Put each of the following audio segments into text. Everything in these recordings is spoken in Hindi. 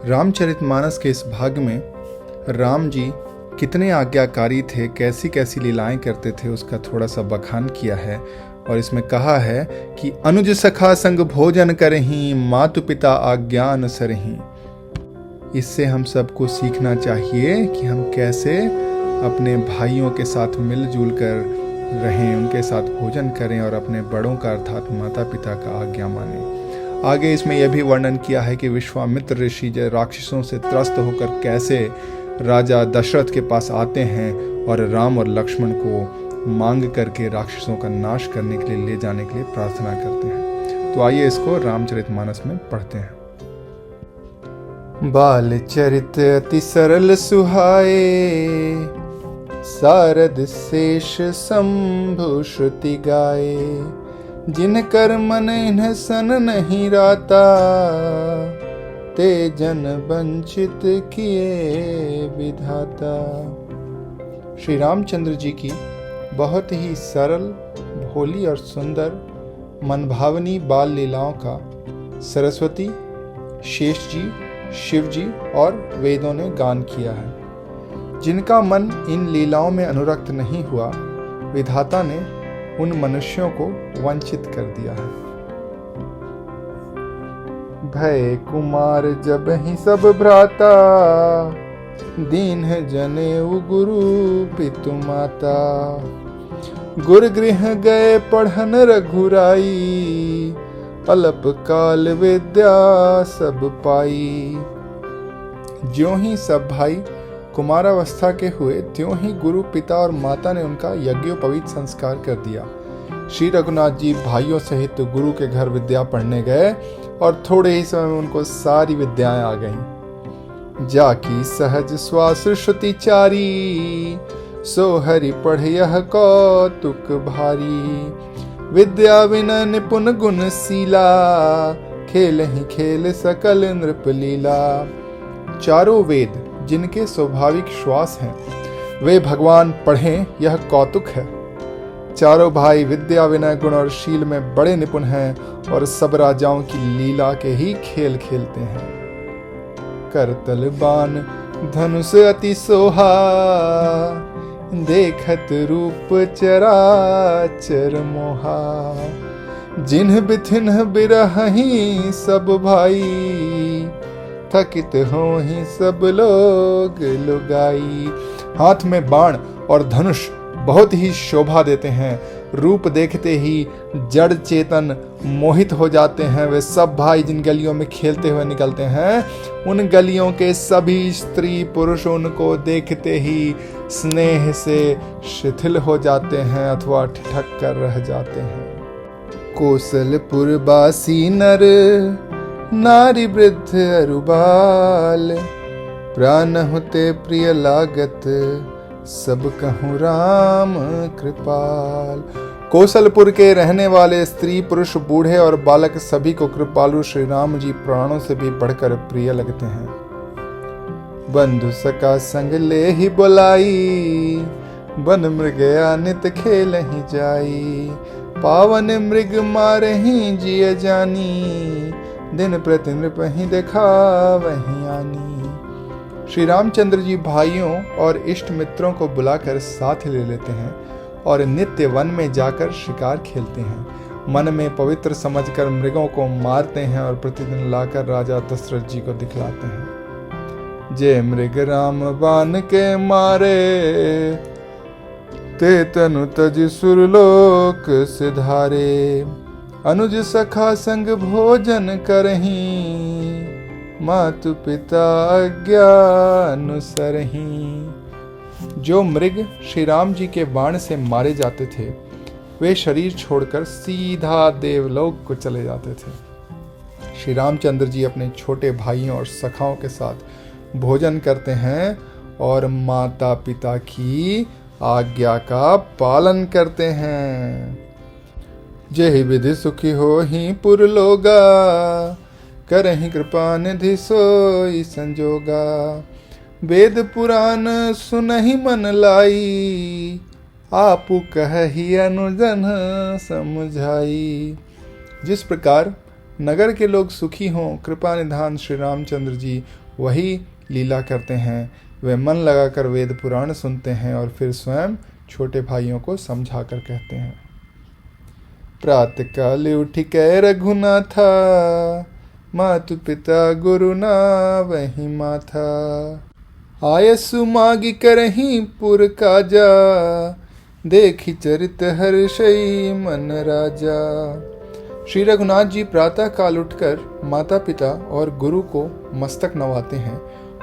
रामचरितमानस के इस भाग में राम जी कितने आज्ञाकारी थे, कैसी कैसी लीलाएं करते थे, उसका थोड़ा सा बखान किया है। और इसमें कहा है कि अनुज सखा संग भोजन करहीं, मातु पिता आज्ञा अनुसरहीं। इससे हम सबको सीखना चाहिए कि हम कैसे अपने भाइयों के साथ मिलजुल कर रहें, उनके साथ भोजन करें और अपने बड़ों का अर्थात माता पिता का आज्ञा मानें। आगे इसमें यह भी वर्णन किया है कि विश्वामित्र ऋषि राक्षसों से त्रस्त होकर कैसे राजा दशरथ के पास आते हैं और राम और लक्ष्मण को मांग करके राक्षसों का नाश करने के लिए ले जाने के लिए प्रार्थना करते हैं। तो आइए इसको रामचरितमानस में पढ़ते हैं। बाल चरित अति सरल सुहाए, सारद शेष शंभु श्रुति गाए। जिन कर मन इन्ह सन नहीं राता, ते जन वंचित किए विधाता। श्री रामचंद्र जी की बहुत ही सरल, भोली और सुंदर मनभावनी बाल लीलाओं का सरस्वती, शेष जी, शिव जी और वेदों ने गान किया है। जिनका मन इन लीलाओं में अनुरक्त नहीं हुआ, विधाता ने उन मनुष्यों को वंचित कर दिया है। भय कुमार जब ही सब भ्राता, दीन जनेऊ गुरु पितु माता। गुर गृह गए पढ़न रघुराई, अल्प काल विद्या सब पाई। ज्यों ही सब भाई कुमारावस्था के हुए, त्यों ही गुरु पिता और माता ने उनका यज्ञोपवीत संस्कार कर दिया। श्री रघुनाथ जी भाइयों सहित गुरु के घर विद्या पढ़ने गए और थोड़े ही समय में उनको सारी विद्याएं आ गईं। जाकी सहज श्वास श्रुति चारी, सो हरि पढ़यह कौतुक भारी। विद्या विना निपुण गुण सीला, खेल ही खेल सकल नृप लीला। चारों वेद जिनके स्वाभाविक श्वास हैं, वे भगवान पढ़ें यह कौतुक है। चारों भाई विद्या विनय गुण और शील में बड़े निपुण हैं और सब राजाओं की लीला के ही खेल खेलते हैं। करतल बाण धनुष अति सोहा, देखत रूप चराचर मोहा। जिन्ह बिथिन्ह बिरहहीं सब भाई, थकित हो ही सब लोग लुगाई। हाथ में बाण और धनुष बहुत ही शोभा देते हैं। रूप देखते ही जड़ चेतन मोहित हो जाते हैं। वे सब भाई जिन गलियों में खेलते हुए निकलते हैं, उन गलियों के सभी स्त्री पुरुष उनको देखते ही स्नेह से शिथिल हो जाते हैं अथवा ठिठक कर रह जाते हैं। कौशलपुर बासी नर, नारी वृद्ध अरुबाल। प्राण होते प्रिय लागत, सब कहूँ राम कृपाल। कौशलपुर के रहने वाले स्त्री पुरुष बूढ़े और बालक सभी को कृपालु श्री राम जी प्राणों से भी बढ़कर प्रिय लगते हैं। बंधु सका संग ले ही बुलाई, वन मृग नित खेल ही जाई। पावन मृग मारे ही जिय जानी, दिन प्रति नृप ही देखा वही आनी। श्री रामचंद्र जी भाइयों और इष्ट मित्रों को बुलाकर साथ ले लेते हैं और नित्य वन में जाकर शिकार खेलते हैं। मन में पवित्र समझकर मृगों को मारते हैं और प्रतिदिन लाकर राजा दशरथ जी को दिखलाते हैं। जय मृग राम बाण के मारे, ते तनु तज सुरलोक सिधारे। अनुज सखा संग भोजन करहीं, मातु पिता आज्ञा अनुसरहीं। जो मृग श्री राम जी के बाण से मारे जाते थे, वे शरीर छोड़कर सीधा देवलोक को चले जाते थे। श्री रामचंद्र जी अपने छोटे भाइयों और सखाओं के साथ भोजन करते हैं और माता पिता की आज्ञा का पालन करते हैं। जय विधि सुखी हो ही पुर लोगा, करहि कृपा निधि सोई संजोगा। वेद पुराण सुनहि मन लाई, आपु कहहि अनुजन समझाई। जिस प्रकार नगर के लोग सुखी हों, कृपा निधान श्री रामचंद्र जी वही लीला करते हैं। वे मन लगाकर वेद पुराण सुनते हैं और फिर स्वयं छोटे भाइयों को समझा कर कहते हैं। प्रातःकाल उठ कै रघुनाथा, मातु पिता गुरु ना वही माथा। आयसु मागी करही पुर काजा, देखी चरित हर्षई मन राजा। श्री रघुनाथ जी प्रातः काल उठकर माता पिता और गुरु को मस्तक नवाते हैं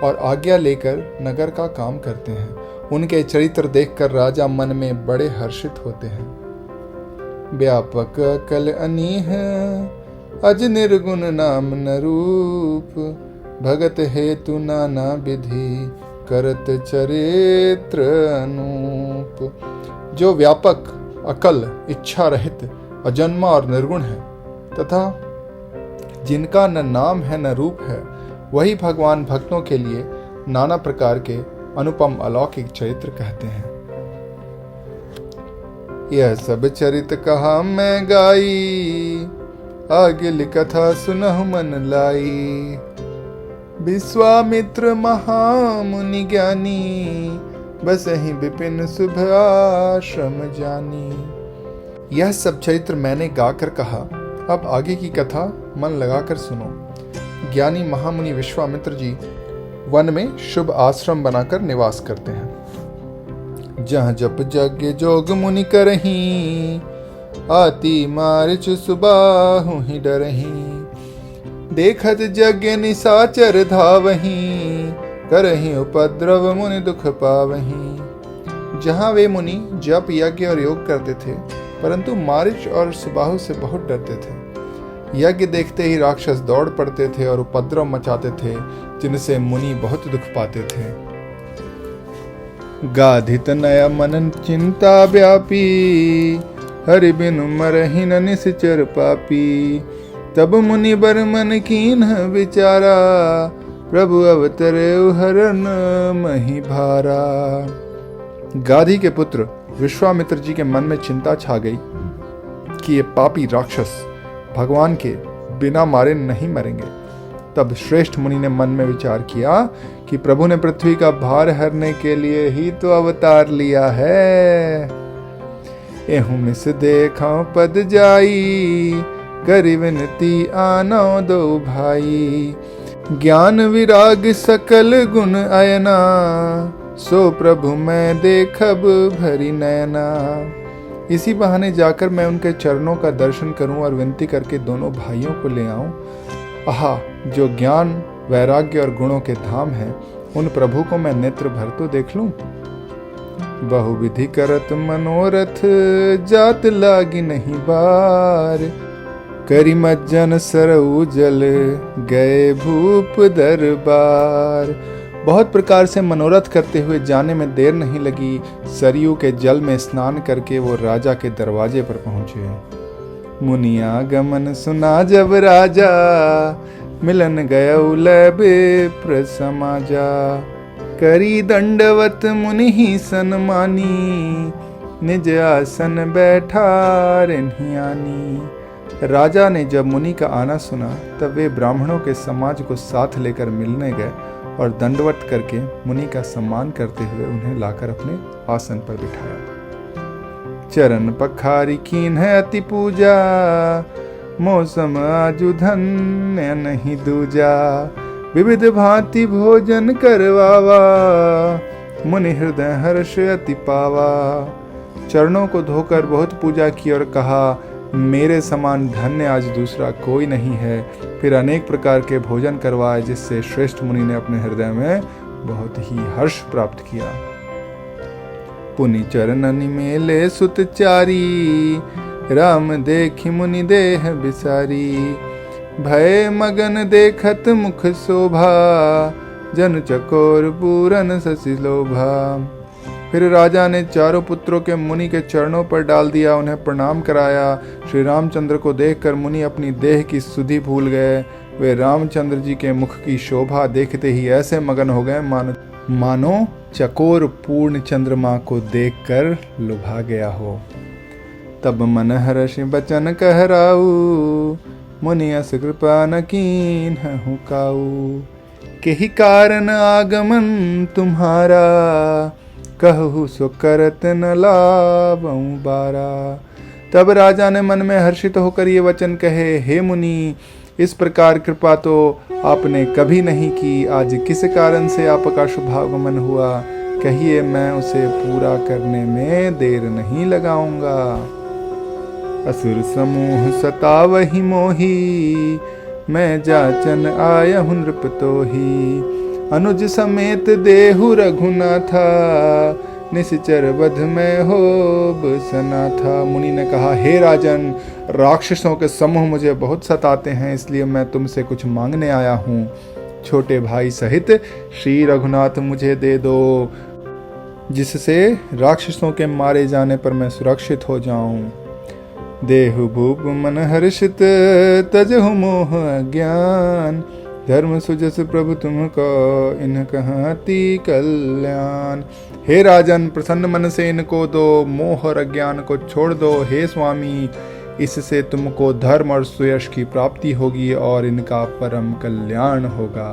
और आज्ञा लेकर नगर का काम करते हैं। उनके चरित्र देखकर राजा मन में बड़े हर्षित होते हैं। व्यापक कल अनीह अज निर्गुण नाम न रूप, भगत हेतु नाना विधि करत चरित्र अनूप। जो व्यापक, अकल, इच्छा रहित, अजन्मा और निर्गुण है तथा जिनका न नाम है न रूप है, वही भगवान भक्तों के लिए नाना प्रकार के अनुपम अलौकिक चरित्र कहते हैं। यह सब चरित कहा मैं गाई, आगे कथा सुनहु मन लाई। विश्वामित्र महामुनि ज्ञानी, बसहि विपिन शुभ आश्रम जानी। यह सब चरित्र मैंने गाकर कहा, अब आगे की कथा मन लगाकर सुनो। ज्ञानी महामुनि विश्वामित्र जी वन में शुभ आश्रम बनाकर निवास करते हैं। जहाँ जप यज्ञ जोग मुनि करहीं, आती मारिच सुबाहु ही डरहीं। देखत यज्ञ निशाचर धावहीं, करहीं उपद्रव मुनि दुख पावहीं। जहाँ वे मुनि जप यज्ञ और योग करते थे, परंतु मारिच और सुबाहु से बहुत डरते थे। यज्ञ देखते ही राक्षस दौड़ पड़ते थे और उपद्रव मचाते थे, जिनसे मुनि बहुत दुख पाते थे। गाधित नया मनन चिंता व्यापी, हरि बिनु मरहि न निश्चर पापी। तब मुनि बर मन कीन्ह विचारा, प्रभु अवतरे हरन मही भारा। गाधी के पुत्र विश्वामित्र जी के मन में चिंता छा गई कि ये पापी राक्षस भगवान के बिना मारे नहीं मरेंगे। तब श्रेष्ठ मुनि ने मन में विचार किया कि प्रभु ने पृथ्वी का भार हरने के लिए ही तो अवतार लिया है। एहू मिस देखा पद जाई, करि विनती आनो दो भाई। ज्ञान विराग सकल गुण अयना, सो प्रभु मैं देखब भरी नयना। इसी बहाने जाकर मैं उनके चरणों का दर्शन करूं और विनती करके दोनों भाइयों को ले आऊं। आहा, जो ज्ञान, वैराग्य और गुणों के धाम हैं, उन प्रभु को मैं नेत्र भर तो देख लूं। बहुविधि करत मनोरथ, जात लागी नहीं बार। करी मज्जन सरऊ जल, गए भूप दरबार। बहुत प्रकार से मनोरथ करते हुए जाने में देर नहीं लगी। सरयू के जल में स्नान करके वो राजा के दरवाजे पर पहुंचे। मुनिया गमन सुना जब राजा, मिलन गया विप्र समाजा। करी दंडवत मुनि ही सन्मानी, निज आसन बैठा रिन्हियानी। राजा ने जब मुनि का आना सुना, तब वे ब्राह्मणों के समाज को साथ लेकर मिलने गए और दंडवत करके मुनि का सम्मान करते हुए उन्हें लाकर अपने आसन पर बिठाया। चरण पखारी कीन है अति पूजा, मौसम आजु धन्य नहीं दूजा। विविध भांति भोजन करवावा, मुनि हृदय हर्ष अति पावा। चरणों को धोकर बहुत पूजा की और कहा, मेरे समान धन्य आज दूसरा कोई नहीं है। फिर अनेक प्रकार के भोजन करवाए, जिससे श्रेष्ठ मुनि ने अपने हृदय में बहुत ही हर्ष प्राप्त किया। पुनि चरणनि मेले सुत चारी, राम देखि मुनि देह बिसारी। भय मगन देखत मुख शोभा, जन चकोर पूरन शशि लोभा। फिर राजा ने चारों पुत्रों के मुनि के चरणों पर डाल दिया, उन्हें प्रणाम कराया। श्री रामचंद्र को देखकर मुनि अपनी देह की सुधि भूल गए। वे रामचंद्र जी के मुख की शोभा देखते ही ऐसे मगन हो गए मानो चकोर पूर्ण चंद्रमा को देखकर लुभा गया हो। तब मन हर्ष बचन कहराऊ, मुनि अस कृपा न कीन्हु काऊ। केहि कारण आगमन तुम्हारा, कहु सो करत न लावऊं बारा। तब राजा ने मन में हर्षित होकर ये वचन कहे, हे मुनि, इस प्रकार कृपा तो आपने कभी नहीं की। आज किस कारण से आपका शुभागमन हुआ, कहिए, मैं उसे पूरा करने में देर नहीं लगाऊंगा। असुर समूह सतावहि मोही, मैं जाचन आयहु नृप तोही। अनुज समेत देहु रघुनाथा, निश्चर वध में होब सना था। मुनि ने कहा, हे राजन, राक्षसों के समूह मुझे बहुत सताते हैं, इसलिए मैं तुमसे कुछ मांगने आया हूँ। छोटे भाई सहित श्री रघुनाथ मुझे दे दो, जिससे राक्षसों के मारे जाने पर मैं सुरक्षित हो जाऊं। देहु भूप मन हर्षित, तजहु मोह अज्ञान। धर्म सुजस प्रभु तुमको, इन कहती कल्याण। हे राजन, प्रसन्न मन से इनको दो, मोह और अज्ञान को छोड़ दो। हे स्वामी, इससे तुमको धर्म और सुयश की प्राप्ति होगी और इनका परम कल्याण होगा।